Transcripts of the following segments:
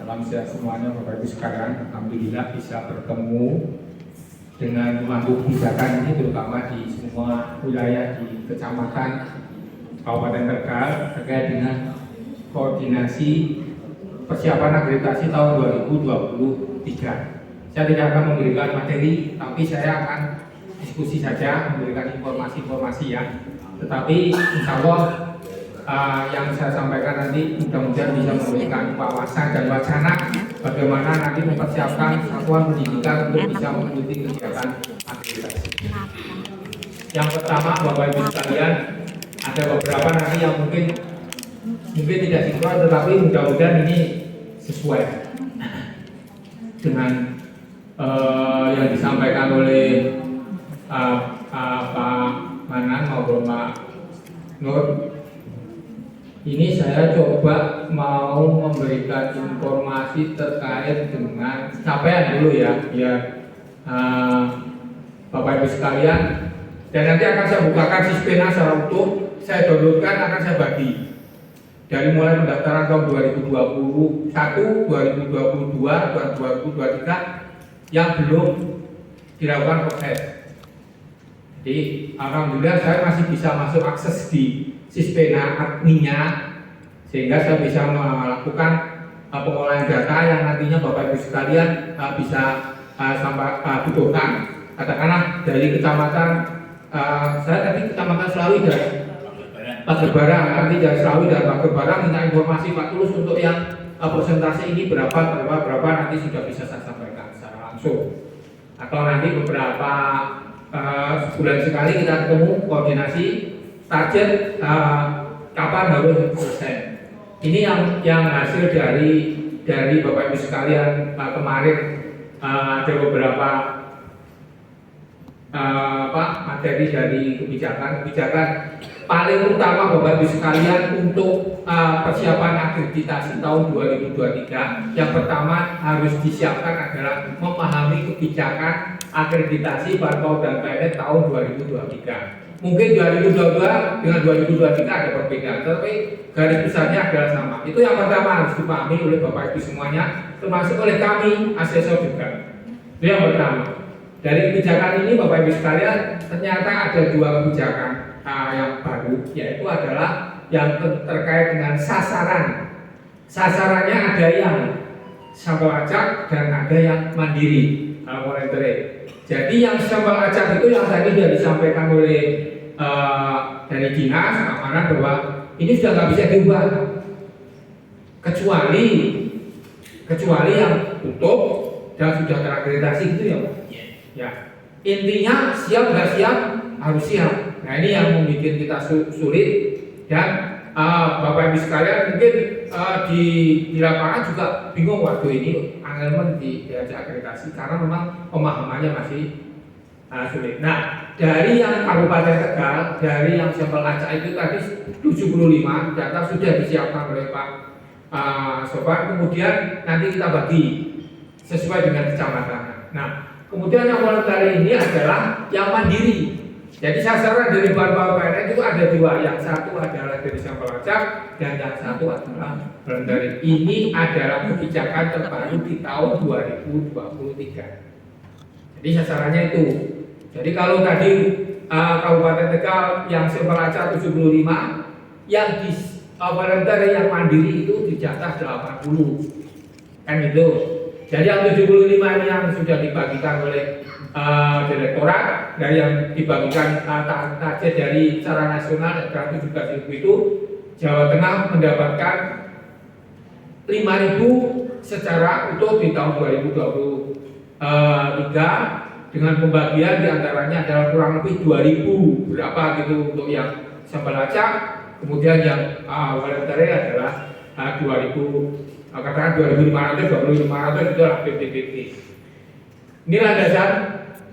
Salam sehat semuanya Bapak Ibu sekalian. Alhamdulillah bisa bertemu dengan pemangku kebijakan ini terutama di semua wilayah di Kecamatan Kabupaten Tegal terkait dengan koordinasi persiapan akreditasi tahun 2023. Saya tidak akan memberikan materi, tapi saya akan diskusi saja, memberikan informasi-informasi ya. Tetapi insya Allah yang saya sampaikan nanti mudah-mudahan bisa memberikan wawasan dan wacana bagaimana nanti mempersiapkan satuan pendidikan untuk bisa mengikuti kegiatan akreditasi. Yang pertama, Bapak Ibu sekalian, ada beberapa nanti yang mungkin tidak sinkron, tetapi mudah-mudahan ini sesuai dengan yang disampaikan oleh Pak Manan maupun Pak Nur. Ini saya coba mau memberikan informasi terkait dengan capaian dulu ya, biar Bapak Ibu sekalian. Dan nanti akan saya bukakan Sispena secara utuh, saya downloadkan, akan saya bagi dari mulai pendaftaran tahun 2021, 2022, dan 2023 yang belum dilakukan proses. Jadi alhamdulillah saya masih bisa masuk akses di Sispena adminnya, sehingga saya bisa melakukan pengolahan data yang nantinya Bapak Ibu sekalian bisa sampai butuhkan. Katakanlah dari kecamatan, saya tadi kecamatan Selawi dan Pagerbarang, nanti dari Selawi dan Pagerbarang minta informasi Pak Tulus untuk yang persentase ini berapa nanti sudah bisa saya sampaikan secara langsung. Atau nanti beberapa sebulan sekali kita ketemu koordinasi target kapan harus selesai. Ini yang hasil dari Bapak Ibu sekalian kemarin ada beberapa materi dari kebijakan paling utama Bapak Ibu sekalian untuk persiapan akreditasi tahun 2023. Yang pertama harus disiapkan adalah memahami kebijakan akreditasi Bantau dan PNS tahun 2023. Mungkin 2022 dengan 2023 ada perbedaan, tapi garis besarnya adalah sama. Itu yang pertama harus dipahami oleh Bapak Ibu semuanya, termasuk oleh kami asesor juga. Itu yang pertama. Dari kebijakan ini Bapak Ibu sekalian, ternyata ada dua kebijakan yang baru, yaitu adalah yang terkait dengan sasaran. Sasarannya ada yang sampel acak dan ada yang mandiri, voluntary. Jadi yang sampel acak itu yang tadi sudah disampaikan oleh dari dinas keamanan bahwa ini sudah nggak bisa diubah kecuali yang tutup dan sudah terakreditasi itu ya. Intinya siap nggak siap harus siap. Nah ini yang membuat kita sulit dan Bapak Ibu sekalian mungkin di lapangan juga bingung waktu ini anggaran diajak akreditasi karena memang pemahamannya masih sulit. Nah dari yang Kabupaten Tegal, dari yang sampel acak itu tadi 75 data sudah disiapkan oleh Pak Sobat. Kemudian nanti kita bagi sesuai dengan kecamatan. Nah kemudian yang voluntary ini adalah yang mandiri. Jadi sasaran dari Bantau PNS itu ada dua, yang satu adalah dari sampel acak dan yang satu adalah voluntary. Ini adalah kebijakan terbaru di tahun 2023. Jadi sasarannya itu. Jadi kalau tadi Kabupaten Tegal yang sampel acak 75, yang di voluntary yang mandiri itu dijatah 80, kan itu. Jadi yang 75 ini yang sudah dibagikan oleh direktorat, dan yang dibagikan target dari secara nasional dan 17.000 itu Jawa Tengah mendapatkan 5.000 secara utuh di tahun 2023 dengan pembagian diantaranya adalah kurang lebih 2.000 berapa gitu untuk yang sampel acak, kemudian yang voluntary adalah 2.000, katakan 2.500, 2.500 itu adalah 50-50. Ini landasan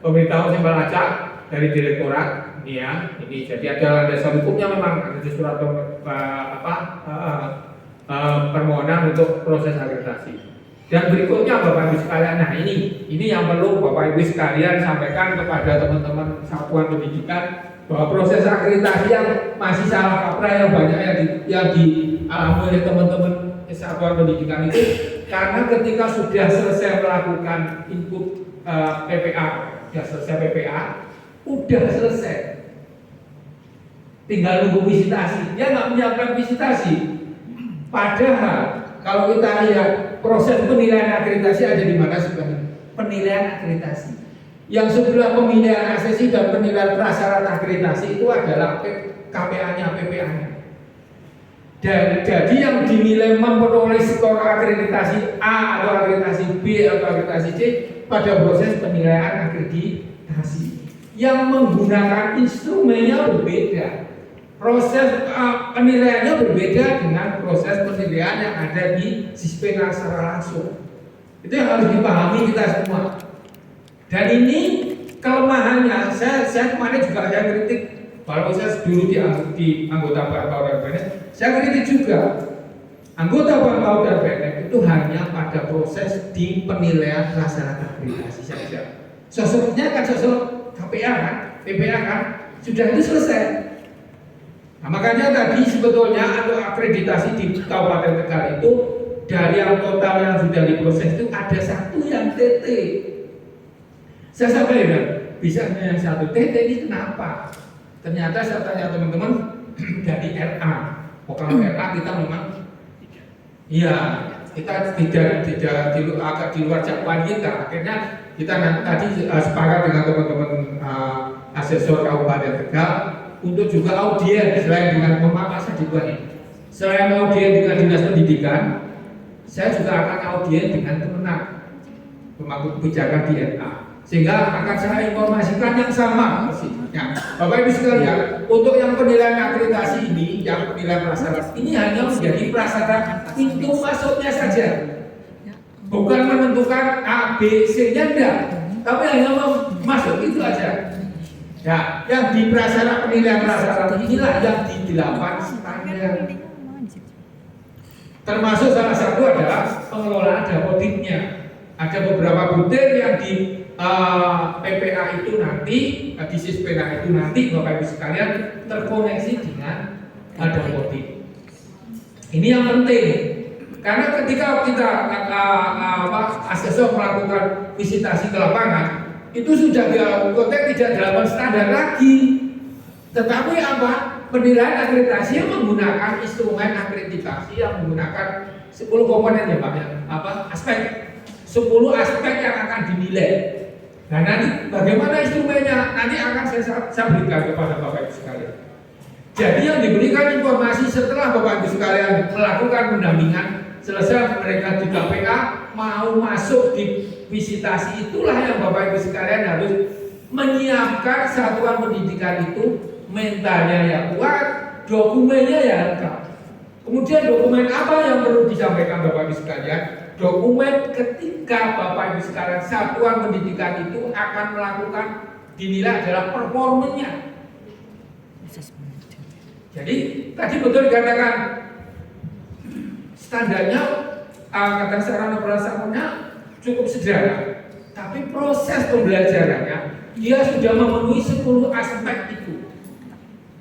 pemberitahuan sampel acak dari direktorat ini ya. Ini jadi ada landasan hukumnya, memang ada surat permohonan untuk proses akreditasi. Dan berikutnya Bapak Ibu sekalian, nah ini yang perlu Bapak Ibu sekalian sampaikan kepada teman-teman satuan pendidikan bahwa proses akreditasi yang masih salah kaprah yang banyak yang dialami oleh teman-teman satuan pendidikan itu karena ketika sudah selesai melakukan input PPA, sudah selesai PPA, udah selesai, tinggal nunggu visitasi. Dia nggak menyiapkan visitasi. Padahal kalau kita lihat proses penilaian akreditasi ada di mana sebenarnya? Penilaian akreditasi. Yang sebelah pemilihan ACC dan penilaian prasyarat akreditasi itu adalah KPA-nya, PPA-nya. Dan jadi yang dinilai memperoleh skor akreditasi A atau akreditasi B atau akreditasi C pada proses penilaian akreditasi yang menggunakan instrumennya berbeda. Proses penilaiannya berbeda dengan proses penilaian yang ada di Sispena secara langsung. Itu yang harus dipahami kita semua. Dan ini kelemahannya, saya kemarin juga saya kritik, walaupun saya dulu di anggota Bapak dan BNN, saya kritik juga anggota Bapak dan BNN itu hanya pada proses di penilaian prasyarat akreditasi saja. Sosoknya kan sosok KPA kan, PPA kan, sudah itu selesai. Nah, makanya tadi sebetulnya untuk akreditasi di Kabupaten Tegal itu dari yang total yang sudah diproses itu ada satu yang TT. Saya sampaikan, bisa yang satu TT ini kenapa? Ternyata saya tanya teman-teman dari RA. Kalau RA kita memang, iya kita tidak agak di luar jangkauan kita. Akhirnya kita tadi sepakat dengan teman-teman asesor Kabupaten Tegal untuk juga audien selain dengan pemakasan dibuat. Selain audien dengan Dinas Pendidikan, saya juga akan audien dengan Kemenag, pemangku kebijakan di RA. Sehingga akan saya informasikan yang sama persisnya. Bapak Ibu sekalian, untuk yang penilaian akreditasi ini, yang penilaian prasyarat ini hanya menjadi prasyarat pintu masuknya saja, bukan menentukan A, B, C-nya enggak, tapi hanya masuk itu aja. Ya, yang di prasyarat penilaian prasyarat inilah yang di 8 standar. Termasuk salah satu adalah pengelolaan dapotiknya. Ada beberapa butir yang di PPA itu nanti, di Sispena itu nanti Bapak Ibu sekalian terkoneksi dengan dapotik. Ini yang penting, karena ketika kita asesor melakukan visitasi ke lapangan, itu sudah dilakukan tidak 8 standar lagi, tetapi apa? Penilaian akreditasi yang menggunakan instrumen akreditasi yang menggunakan 10 komponen ya Pak ya, aspek 10 aspek yang akan dinilai. Nah nanti bagaimana instrumennya nanti akan saya berikan kepada Bapak Ibu sekalian. Jadi yang diberikan informasi setelah Bapak Ibu sekalian melakukan pendampingan, selesai mereka di KPA mau masuk di visitasi, itulah yang Bapak Ibu sekalian harus menyiapkan satuan pendidikan itu mentalnya yang kuat, dokumennya yang lengkap. Kemudian dokumen apa yang perlu disampaikan Bapak Ibu sekalian? Dokumen ketika Bapak Ibu sekalian satuan pendidikan itu akan melakukan dinilai adalah performanya. Jadi tadi betul dikatakan standarnya kata sarana prasarananya cukup sederhana, tapi proses pembelajarannya dia sudah memenuhi 10 aspek itu.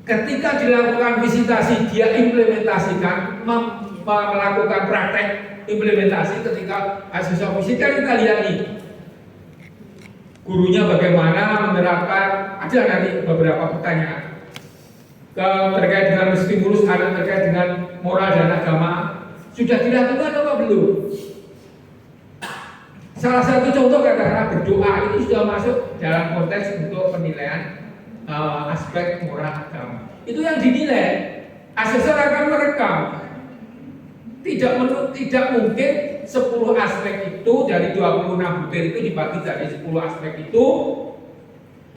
Ketika dilakukan visitasi dia implementasikan, melakukan praktek implementasi. Ketika asesor fisik kan kita lihat nih gurunya bagaimana menerapkan, ada nanti beberapa pertanyaan terkait dengan stimulus anak, terkait dengan moral dan agama, sudah dilakukan apa belum? Salah satu contoh katakanlah berdoa itu sudah masuk dalam konteks untuk penilaian aspek moral agama. Itu yang dinilai. Asesor akan merekam. Tidak mungkin 10 aspek itu dari 26 butir itu dibagi dari 10 aspek itu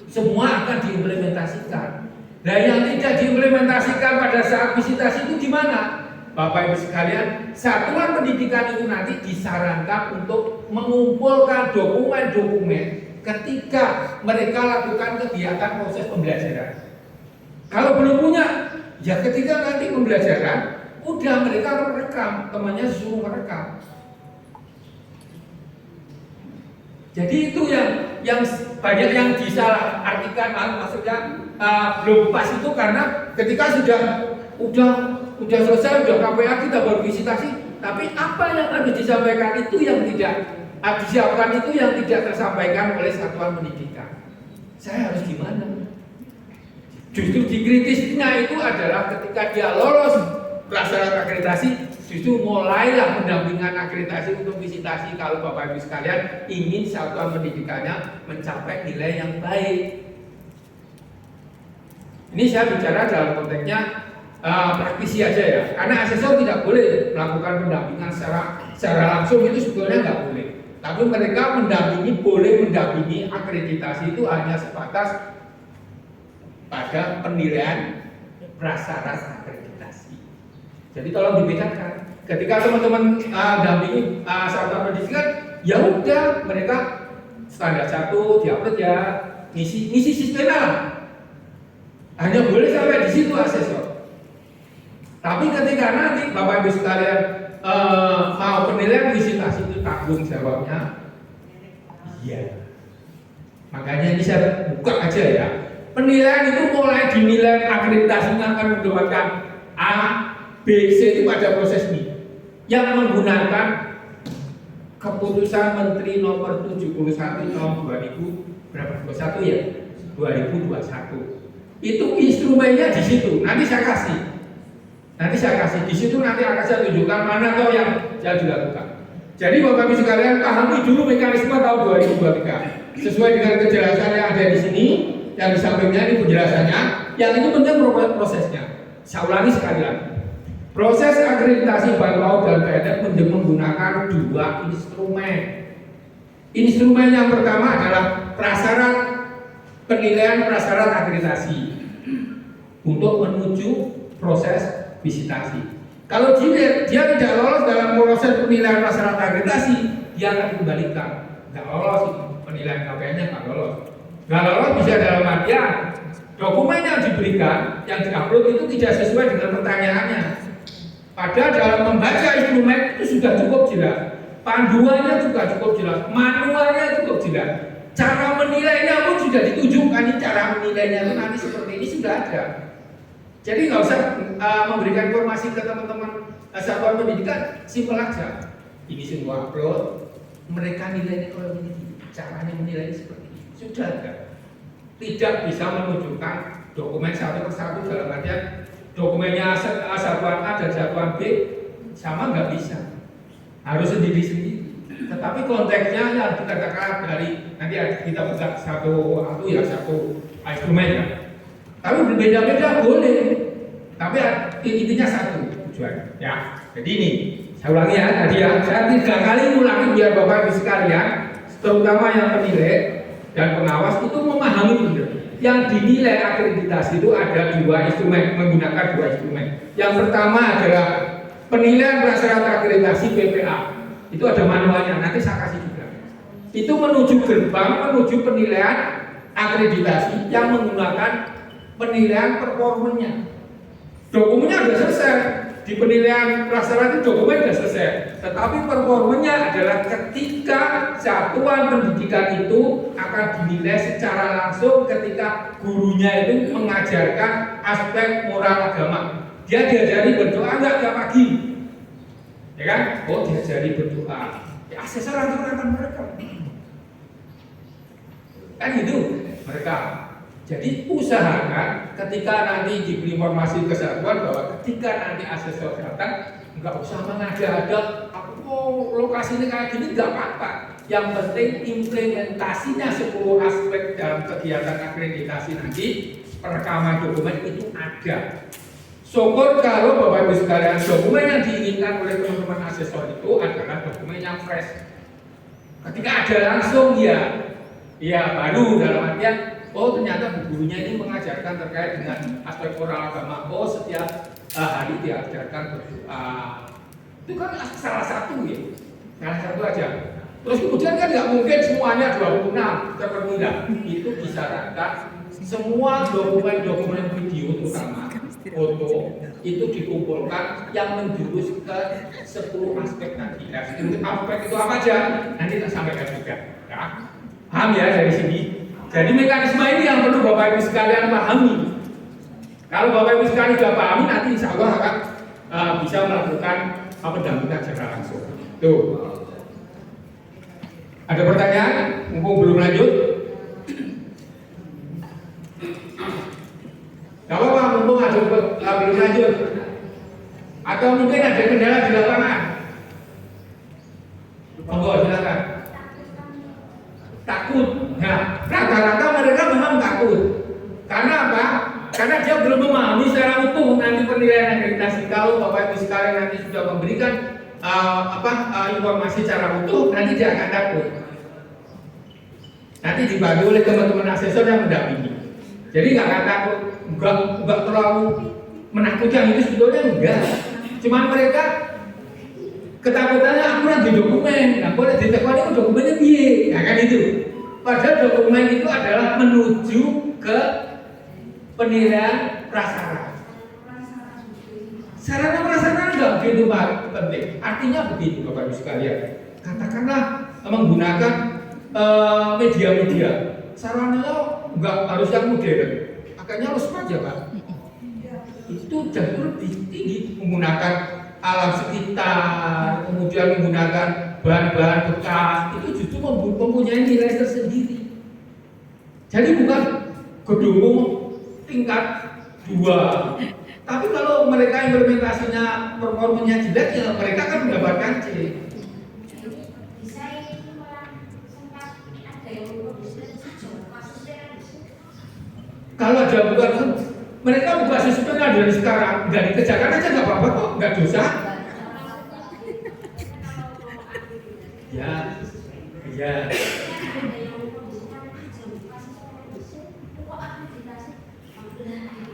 semua akan diimplementasikan. Nah yang tidak diimplementasikan pada saat visitasi itu gimana? Bapak Ibu sekalian, satuan pendidikan itu nanti disarankan untuk mengumpulkan dokumen-dokumen ketika mereka lakukan kegiatan proses pembelajaran. Kalau belum punya, ya ketika nanti pembelajaran udah mereka merekam, temannya suruh merekam. Jadi itu yang banyak yang disalah artikan, maksudnya belum pas itu karena ketika sudah selesai, udah KPA kita baru visitasi, Tapi apa yang harus disampaikan itu yang tidak disiapkan, itu yang tidak tersampaikan oleh satuan pendidikan. Saya harus gimana? Justru dikritisnya itu adalah ketika dia lolos prasyarat akreditasi, justru mulailah pendampingan akreditasi untuk visitasi kalau Bapak Ibu sekalian ingin satuan pendidikannya mencapai nilai yang baik. Ini saya bicara dalam konteksnya praktisi aja ya, karena asesor tidak boleh melakukan pendampingan secara langsung, itu sebetulnya nggak boleh. Tapi mereka boleh mendampingi akreditasi itu hanya sebatas pada penilaian prasyarat akreditasi. Jadi tolong dibedakan. Ketika teman-teman dampingi satuan pendidikan, ya udah mereka standar 1 diupload ya, ngisi sistemnya lah. Hanya boleh sampai di situ asesor. Tapi ketika nanti Bapak Ibu sekalian mau penilaian visitasi itu tanggung jawabnya, iya. Makanya ini saya buka aja ya. Penilaian itu mulai dinilai akreditasinya akan mendapatkan A, B, C itu pada proses ini yang menggunakan keputusan Menteri nomor 71 tahun 2021 ya, 2021. Itu instrumennya di situ. Nanti saya kasih di situ, nanti akan saya tunjukkan mana tahu yang saya dilakukan. Jadi Bapak Ibu sekalian pahami dulu mekanisme tahun 2023 sesuai dengan kejelasan yang ada di sini. Yang di sampingnya ini penjelasannya, yang ini penting prosesnya. Saya ulangi sekali lagi. Proses akreditasi baik PAUD dan PNS menggunakan 2 instrumen. Instrumen yang pertama adalah prasyarat penilaian prasyarat akreditasi untuk menuju proses visitasi. Kalau dia tidak lolos dalam proses penilaian prasyarat akreditasi, dia akan kembalikan. Nggak lolos itu, penilaian KPN-nya nggak lolos. Nggak lolos bisa dalam artian dokumen yang diberikan, yang diupload itu tidak sesuai dengan pertanyaannya. Padahal dalam membaca instrumen itu sudah cukup jelas, panduannya juga cukup jelas, manualnya cukup jelas, cara menilainya pun sudah ditunjukkan. Ini cara menilainya itu nanti seperti ini sudah ada. Jadi nggak usah memberikan informasi ke teman-teman satuan pendidikan, simpel aja. Ini semua upload, mereka nilainya kalau begini, caranya menilai seperti ini. Sudah ada. Tidak bisa menunjukkan dokumen satu persatu dalam artian dokumennya satuan A dan satuan B sama, nggak bisa. Harus sendiri-sendiri. Tetapi konteksnya yang kita katakan dari nanti kita buka satu instrumen ya. Tapi berbeda-beda boleh. Tapi intinya satu tujuan ya. Jadi ini saya ulangi ya tadi ya. Saya 3 kali ulangi biar Bapak Ibu sekalian, terutama yang penilai dan pengawas itu memahami benar. Yang dinilai akreditasi itu ada 2 instrumen, menggunakan 2 instrumen. Yang pertama adalah penilaian prasyarat akreditasi PPA. Itu ada manualnya, nanti saya kasih juga. Itu menuju gerbang, menuju penilaian akreditasi yang menggunakan penilaian performanya. Dokumennya sudah selesai, di penilaian prasyarat itu dokumen sudah selesai. Tetapi performanya adalah ketika satuan pendidikan itu akan dinilai secara langsung ketika gurunya itu mengajarkan aspek moral agama. Dia diajari berdoa enggak tiap pagi? Ya kan? Oh, diajari berdoa. Ya asesor akan mereka. Kan gitu mereka. Jadi usahakan ketika nanti diberi informasi kesatuan bahwa ketika nanti asesor datang nggak usah mengada-ada aku mau lokasi ini kayak gini, nggak apa-apa. Yang penting implementasinya 10 aspek dalam kegiatan akreditasi nanti perekaman dokumen itu ada. Syukur kalau Bapak Ibu sekalian dokumen yang diinginkan oleh teman-teman asesor itu adalah dokumen yang fresh. Ketika ada langsung ya baru dalam artian oh ternyata gurunya ini mengajarkan terkait dengan aspek moral agama. Oh setiap hari diajarkan berdoa. Itu kan salah satu ya, salah satu aja. Terus kemudian kan nggak mungkin semuanya 26 terpenuhi. Itu disarankan semua dokumen-dokumen video terutama foto itu dikumpulkan yang menjurus ke 10 aspek tadi. Nah, 10 aspek itu apa aja? Nanti kita sampaikan juga. Ya. Paham ya dari sini? Jadi mekanisme ini yang perlu Bapak Ibu sekalian pahami. Kalau Bapak Ibu sekalian sudah pahami, nanti insya Allah akan bisa melakukan pendampingan secara langsung. Tuh. Ada pertanyaan? Mumpung belum lanjut. Gak apa-apa, mumpung ada belum lanjut. Atau mungkin ada kendala di lapangan. Monggo silakan. Takut. Nah, rata-rata mereka memang takut. Karena apa? Karena dia belum memahami secara utuh nanti penilaian akreditasi. Kalau Bapak Ibu sekalian nanti sudah memberikan informasi secara utuh, nanti dia akan takut. Nanti dibantu oleh teman-teman asesor yang mendampingi. Jadi nggak akan takut, nggak terlalu menakutkan, itu sebetulnya enggak. Cuman mereka ketakutannya akurat di dokumen, nah boleh ditekoni itu dokumennya piye, nah kan itu. Padahal dokumen itu adalah menuju ke penilaian prasyarat. Sarana prasarana enggak begitu penting. Artinya begini Bapak Ibu sekalian, katakanlah menggunakan media-media, sarananya enggak harus yang modern, makanya harus aja Pak. Itu jauh lebih tinggi, menggunakan alam sekitar, kemudian menggunakan bahan-bahan bekas, itu justru mempunyai nilai tersendiri. Jadi bukan gedung tingkat 2. Tapi kalau mereka implementasinya performanya jelek, ya mereka kan mendapatkan C. Kalau ada bukan, mereka buka sistemnya dari sekarang, nggak dikerjakan aja nggak apa-apa kok, nggak dosa. Ya.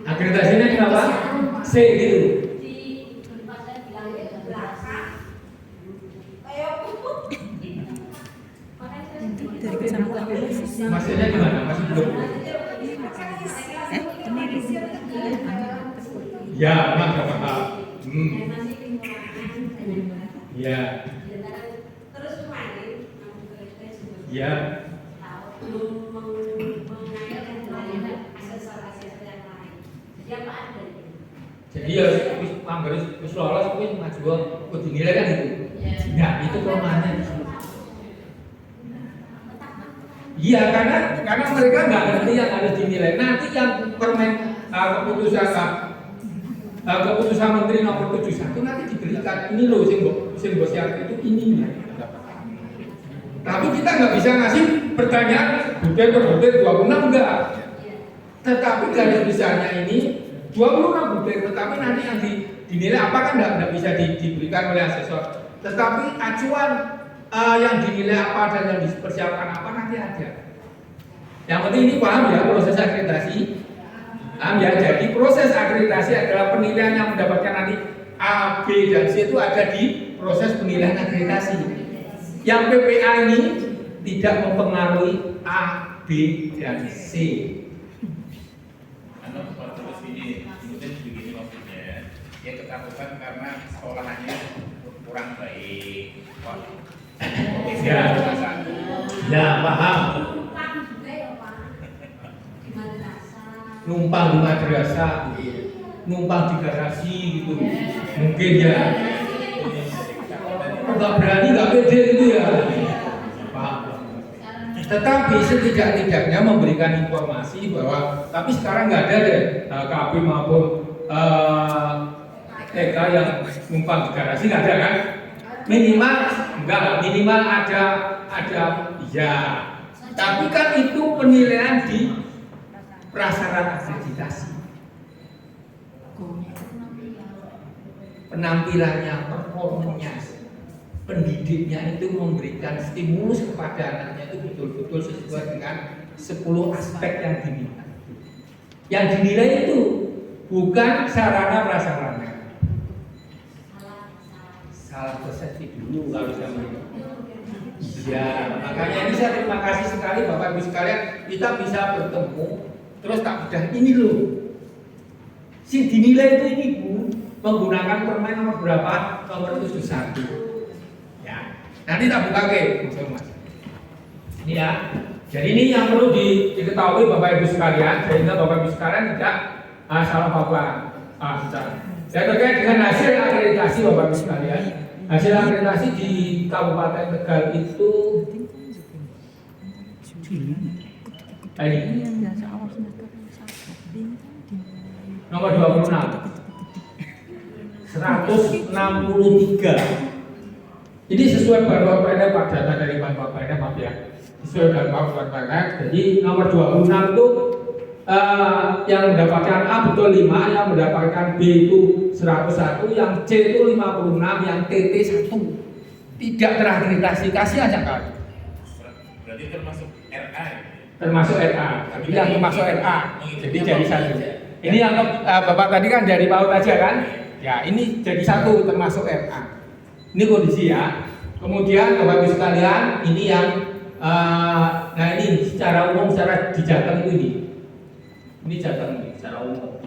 Akreditasinya kenapa? C gitu. Maksudnya gimana? Masih belum? Ya, memang paham. Ya. Ya. Jadi ya wis lolos kuwi maju kudu dinilai kan itu. Nah, itu kelemahannya. Iya, karena mereka nggak ngerti yang harus dinilai. Nanti yang keputusan Menteri Nomor 71 nanti diberikan ini loh sing bos yang itu ini. Tapi kita nggak bisa ngasih pertanyaan butir per butir 26 enggak. Tetapi garis besarnya ini 26 butir, tetapi nanti yang dinilai apa kan nggak bisa diberikan oleh asesor. Tetapi acuan yang dinilai apa dan yang dipersiapkan apa nanti ada. Yang penting ini paham ya proses akreditasi. Paham ya, jadi proses akreditasi adalah penilaian yang mendapatkan nanti A, B, dan C itu ada di proses penilaian akreditasi. Yang PPA ini tidak mempengaruhi A, B, dan C. Begini maksudnya, dia ketakutan karena sekolahannya kurang baik. Ya, paham. Numpang di madrasah, numpang di garasi gitu, mungkin ya. Nggak berani, nggak pede gitu ya. Paham. Tetapi setidak-tidaknya memberikan informasi bahwa, tapi sekarang nggak ada deh KB maupun TK yang numpang di garasi, nggak ada kan? Minimal ada ya. Tapi kan itu penilaian di prasyarat akreditasi. Penampilannya, performanya, pendidiknya itu memberikan stimulus kepada anaknya itu betul-betul sesuai dengan 10 aspek yang diminta. Yang dinilai itu bukan sarana prasarana. Salah persepsi dulu kalau saya melihat. Ya, makanya ini saya terima kasih sekali Bapak Ibu sekalian, kita bisa bertemu terus tak bedah ini loh. Si dinilai itu ini Bu, menggunakan permen nomor berapa? Nomor 71. Ya. Nanti tak buka ke, Mas. Ini ya. Jadi ini yang perlu diketahui Bapak Ibu sekalian, sehingga Bapak Ibu sekalian tidak salah paham. Dan terkait dengan hasil akreditasi Bapak Ibu sekalian, hasil akreditasi di Kabupaten Tegal itu ini nomor 26 163. Ini sesuai Bapak Pemda Pak, data dari Bapak Pemda Pak ya. Sesuai dengan Bapak Pemda. Jadi nomor 26 itu yang mendapatkan A betul 5, yang mendapatkan B itu 101, yang C itu 56, yang TT 1. Tidak terakreditasi, kasih aja kan. Berarti termasuk RA. Termasuk RA. Tapi yang termasuk RA. Jadi jadi satu. Ini yang Bapak tadi kan dari PAUD aja kan? Ya, ini jadi satu termasuk RA. Ini kondisi ya. Kemudian Bapak Ibu sekalian, ini yang nah ini secara umum secara di Jateng itu ini. Ini Jateng ini secara umum.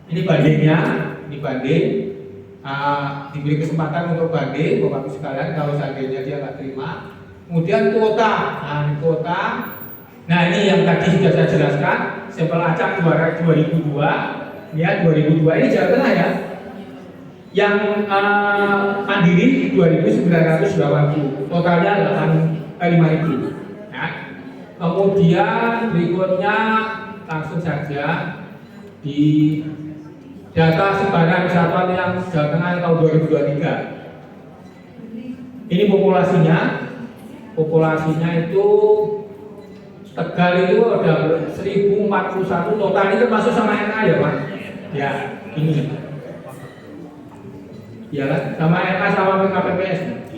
Ini bandingnya, ini banding. Diberi kesempatan untuk banding Bapak Ibu sekalian kalau seandainya dia nggak terima. Kemudian kuota. Nah, ini kuota. Nah, ini yang tadi sudah saya jelaskan, sampel acak 2002. Ya, 2002 ini Jawa Tengah ya. Yang mandiri 2.980, totalnya 5.000. Ya. Kemudian berikutnya langsung saja di data sebaran kesatuan yang Jawa Tengah tahun 2023. Ini populasinya itu Tegal itu ada 1.041 total, ini termasuk sama NA ya Pak? Ya, ini. Ya kan, sama NA sama PKPPS.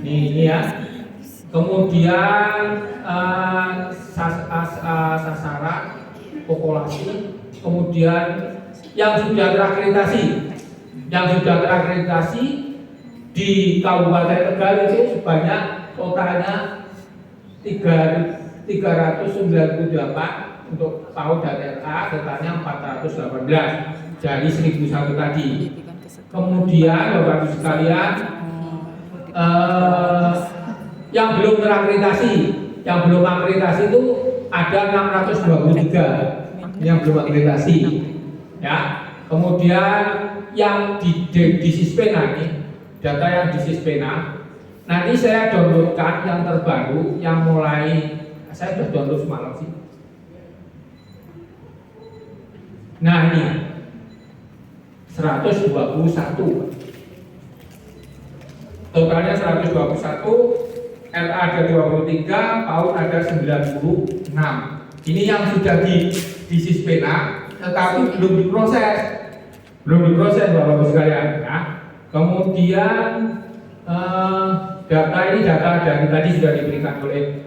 Ini ya. Kemudian sasaran populasi, kemudian yang sudah terakreditasi di Kabupaten Tegal itu sebanyak totalnya 398 untuk PAUD dan RA, totalnya 418 dari 1.001 tadi. Kemudian Bapak Ibu sekalian, yang belum terakreditasi, yang belum akreditasi itu ada 623 yang belum akreditasi, ya. Kemudian yang di Sispena ini, data yang di Sispena, nanti saya downloadkan yang terbaru, yang mulai saya sudah download semalam sih. Nah ini 121, totalnya 121. RA ada 23, PAUD ada 96. Ini yang sudah di Sispena, tetapi belum diproses Bapak Ibu sekalian. Ya. Kemudian data ini data dari tadi sudah diberikan oleh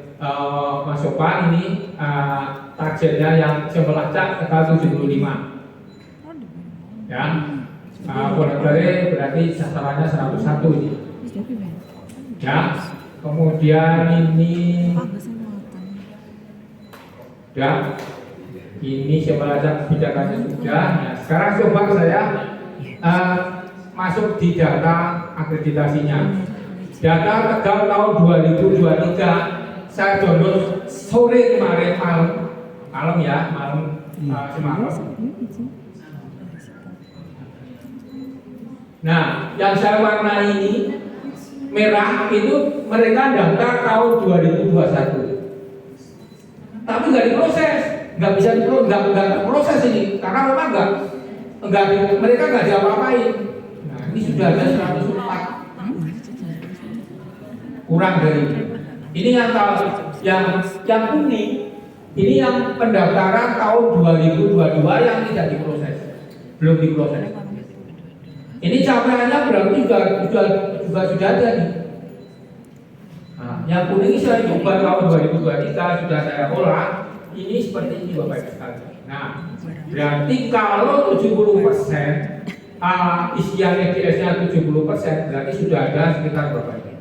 Mas Sopan. Ini targetnya yang sampel acak tanggal 75. Ya, berarti sasarannya 101 ini. Ya. Kemudian ini ya, ini siapa aja bicaranya sudah. Nah, sekarang coba saya masuk di data akreditasinya. Data Tegal tahun 2023 saya download sore kemarin malam ya, semalam. Nah, yang saya warnai ini merah itu mereka daftar tahun 2021, tapi nggak diproses, nggak bisa diproses ini karena memang mereka nggak diapa-apain. Nah, ini sudah ada 104 kurang dari ini. Yang kuning ini yang pendaftaran tahun 2022 yang tidak diproses, belum diproses. Ini capaiannya berarti juga sudah ada nih. Nah, yang kuning saya coba tahun 2023 sudah saya olah. Ini seperti ini Bapak Ibu sekalian. Nah, berarti kalau 70% isian EDS-nya 70%, berarti sudah ada sekitar berapa ini?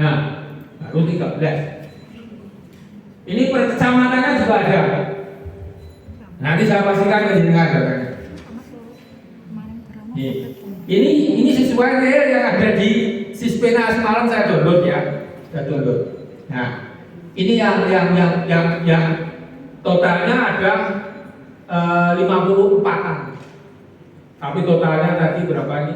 Nah, baru 13. Ini per kecamatannya juga ada. Nanti saya pastikan ke jenengan datanya. Ini sesuai real yang ada di Sispena semalam saya download ya. Saya download. Nah, Ini yang totalnya ada 54-an. Tapi totalnya tadi berapa ini?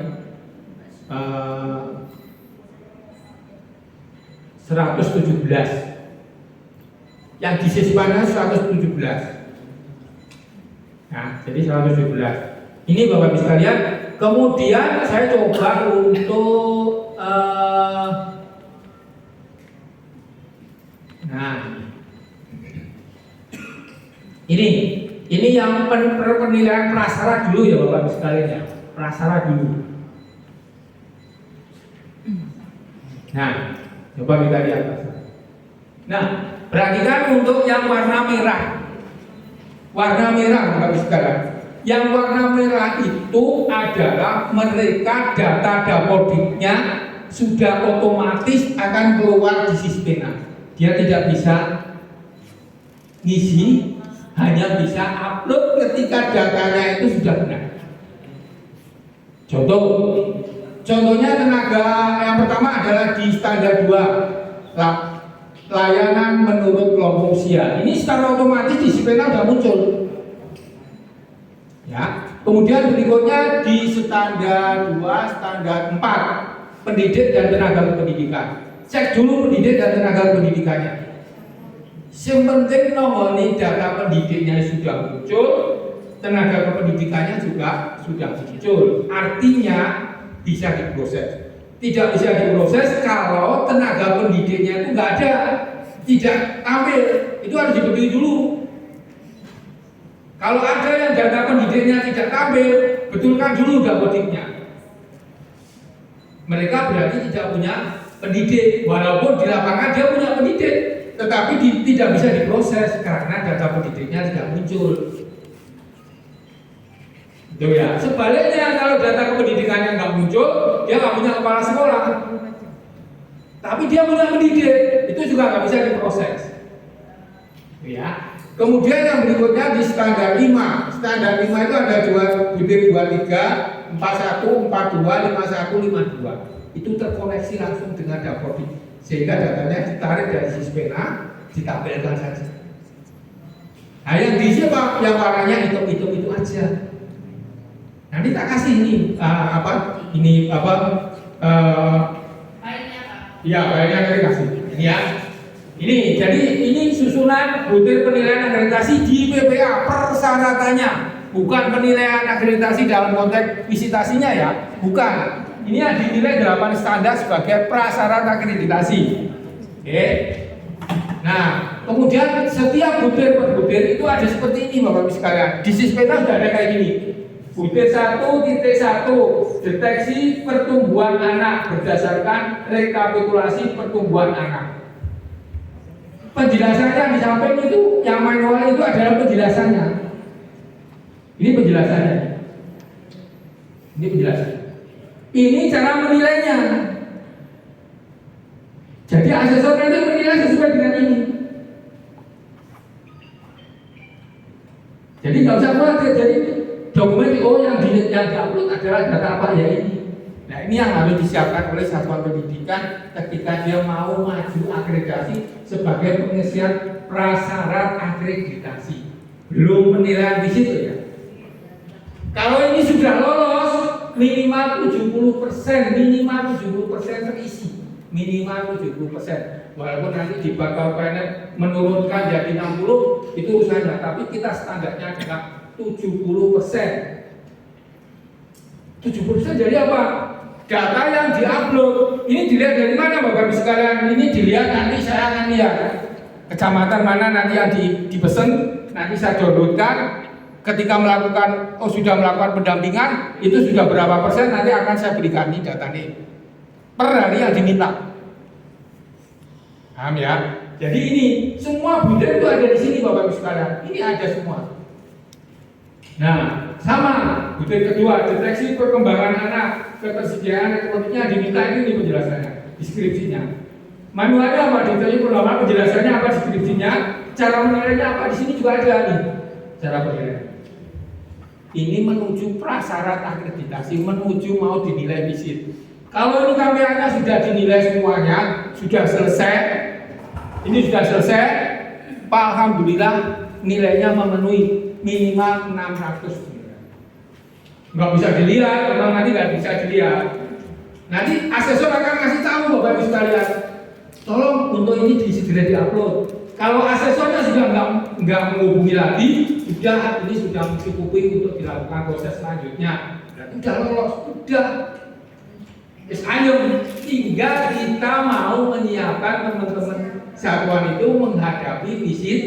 117. Yang di Siswana 117. Nah, jadi 117. Ini Bapak Ibu sekalian. Kemudian saya coba untuk ini yang penilaian prasyarat dulu ya Bapak Ibu sekalian ya. Prasyarat dulu. Nah, coba kita lihat. Nah, perhatikan untuk yang warna merah. Warna merah Bapak Ibu sekalian. Yang warna merah itu adalah mereka data dapodiknya sudah otomatis akan keluar di Sispena. Dia tidak bisa ngisi, hanya bisa upload ketika datanya itu sudah benar. Contohnya tenaga yang pertama adalah di standar 2 layanan menurut kelompok usia. Ini secara otomatis di Sispena sudah muncul. Ya. Kemudian berikutnya di standar 2, standar 4 pendidik dan tenaga pendidikan. Cek dulu pendidik dan tenaga pendidikannya. Yang penting nomornya data pendidiknya sudah muncul, tenaga kependidikannya juga sudah muncul. Artinya bisa diproses. Tidak bisa diproses kalau tenaga pendidiknya itu nggak ada, tidak tampil. Itu harus dibeli dulu. Kalau ada yang data pendidiknya tidak tampil, betulkan dulu dapodiknya. Mereka berarti tidak punya pendidik, walaupun di lapangan dia punya pendidik, tetapi tidak bisa diproses karena data pendidiknya tidak muncul. Itu ya. Sebaliknya kalau data kependidikannya nggak muncul, dia nggak punya kepala sekolah, tapi dia punya pendidik, itu juga nggak bisa diproses. Ya. Kemudian yang berikutnya di standar 5. Standar 5 itu ada butir 23, 41, 42, 51, 52. Itu terkoneksi langsung dengan dapodik, sehingga datanya ditarik dari Sispena, ditampilkan saja. Nah, yang diisi Pak, yang warnanya hitam-hitam itu aja. Nanti tak kasih ini ya kayaknya nanti kasih. Ini ya. Ini jadi ini susunan butir penilaian akreditasi di PPA persyaratannya, bukan penilaian akreditasi dalam konteks visitasinya ya, bukan. Ini yang dinilai 8 standar sebagai prasyarat akreditasi. Oke. Nah, kemudian setiap butir per butir itu ada seperti ini Bapak Ibu sekalian. Di Sispena sudah ada kayak gini. Butir 1.1 deteksi pertumbuhan anak berdasarkan rekapitulasi pertumbuhan anak. Penjelasannya di samping itu yang manual itu adalah penjelasannya. Ini penjelasannya. Ini penjelasannya. Ini cara menilainya. Jadi asesor itu menilai sesuai dengan ini. Jadi nggak usah khawatir. Jadi dokumen yang diupload adalah data apa ya ini. Nah ini yang harus disiapkan oleh satuan pendidikan ketika dia mau maju akreditasi sebagai pengisian prasyarat akreditasi. Belum penilaian di situ ya. Kalau ini sudah lolos minimal 70%, minimal 70% terisi, minimal 70%. Walaupun nanti di bakal PNS menurunkan jadi 60 itu urusannya, tapi kita standarnya adalah 70%. 70% jadi apa? Data yang diupload ini dilihat dari mana Bapak Ibu sekalian? Ini dilihat nanti saya akan lihat kecamatan mana nanti yang dipesan, nanti saya downloadkan. Ketika sudah melakukan pendampingan itu sudah berapa persen nanti akan saya berikan ini datanya per hari yang diminta. Paham ya? Jadi ini semua butir itu ada di sini Bapak Ibu sekalian. Ini ada semua. Nah, sama butir kedua deteksi perkembangan anak, ketersediaan elektroniknya diminta ini penjelasannya, deskripsinya. Manualnya apa? Deteksi perkembangan penjelasannya apa, deskripsinya, cara menilainya apa di sini juga ada nih. Cara penilaian. Ini menuju prasyarat akreditasi, menuju mau dinilai visit. Kalau ini kameranya sudah dinilai semuanya, sudah selesai, Ini sudah selesai. Pak, alhamdulillah nilainya memenuhi minimal 600 nilai. Nggak bisa dilihat, memang nanti nggak bisa dilihat. Nanti asesor akan kasih tahu Bapak Ibu sekalian. Tolong untuk ini segera diupload. Kalau asesornya sudah nggak menghubungi lagi, sudah ini sudah mencukupi untuk dilakukan proses selanjutnya. Berarti sudah lolos, sudah. Ayo, tinggal kita mau menyiapkan teman-teman satuan itu menghadapi visit.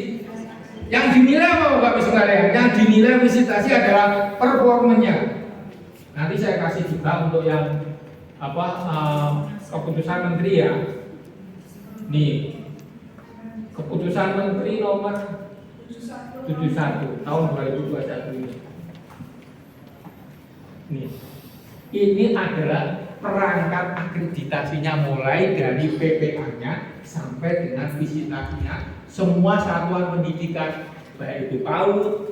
Yang dinilai apa Bapak Ibu sekalian? Yang dinilai visitasi adalah performanya. Nanti saya kasih juga untuk yang keputusan menteri ya. Nih, keputusan menteri nomor 71 tahun 2021 ini. Nih, ini adalah perangkat akreditasinya mulai dari PPA-nya sampai dengan visitasinya semua satuan pendidikan baik itu PAUD,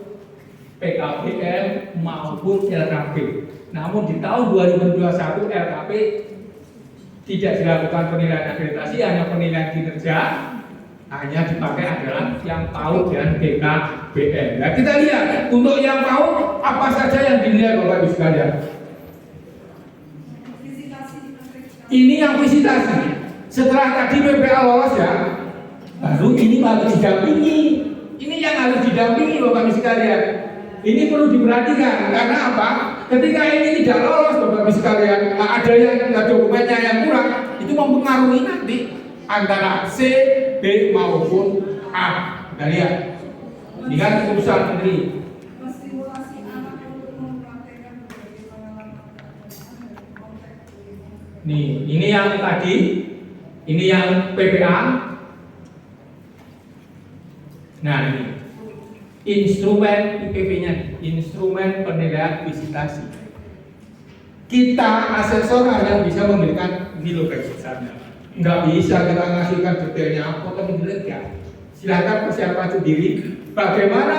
PKBM maupun LKP. Namun di tahun 2021 LKP tidak dilakukan penilaian akreditasi, hanya penilaian kinerja, hanya dipakai adalah yang PAUD dan PKBM. Nah, kita lihat untuk yang PAUD apa saja yang dinilai Bapak Ibu sekalian. Ini yang visitasi. Setelah tadi PPA lolos ya, baru ini harus didampingi. Ini yang harus didampingi Bapak Ibu sekalian. Ini perlu diperhatikan karena apa? Ketika ini tidak lolos Bapak Ibu sekalian, ada yang dokumennya yang kurang, itu mempengaruhi nanti antara C, B maupun A. Kita lihat. Ini kan keputusan menteri. Nih, ini yang tadi, ini yang PPA. Nah, ini instrumen IPV-nya, instrumen penilaian visitasi. Kita asesor hanya bisa memberikan ini loh besarnya. Nggak bisa kita ngasihkan detailnya apa tapi ya. Silakan persiapan sendiri. Bagaimana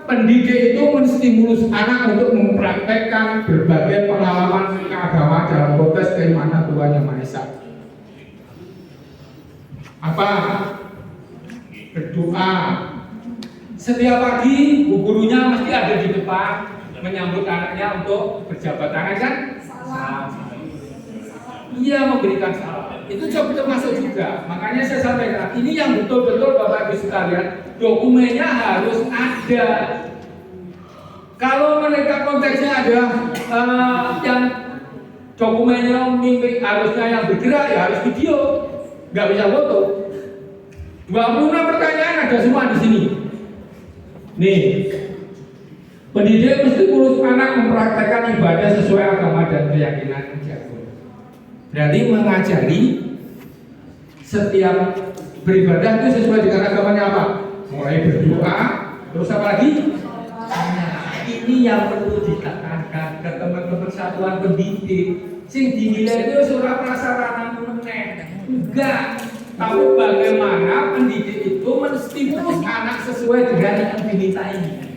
pendidik itu menstimulus anak untuk mempraktekkan berbagai pengalaman keagamaan dalam konteks keimanan Tuhan Yang Maha Esa. Apa? Berdoa. Setiap pagi bu gurunya mesti ada di depan menyambut anaknya untuk berjabat tangan kan? Salam. Iya, memberikan salam. Itu termasuk juga. Makanya saya sampaikan ini yang betul-betul Bapak Ibu sekalian, dokumennya harus ada. Kalau mereka konteksnya ada yang dokumennya mimpi harusnya yang bergerak ya harus video, nggak bisa foto. 26 pertanyaan ada semua di sini. Nih, pendidik mesti urus anak mempraktekkan ibadah sesuai agama dan keyakinan jago. Berarti mengajari setiap beribadah itu sesuai dengan agamanya apa? Mulai berdoa, terus apa lagi? Nah, ini yang perlu ditekankan ke teman-teman satuan pendidik. Sing dinilai itu surah prasarana meneh. Enggak. Tapi bagaimana pendidik itu menstimulus anak sesuai dengan yang diminta ini.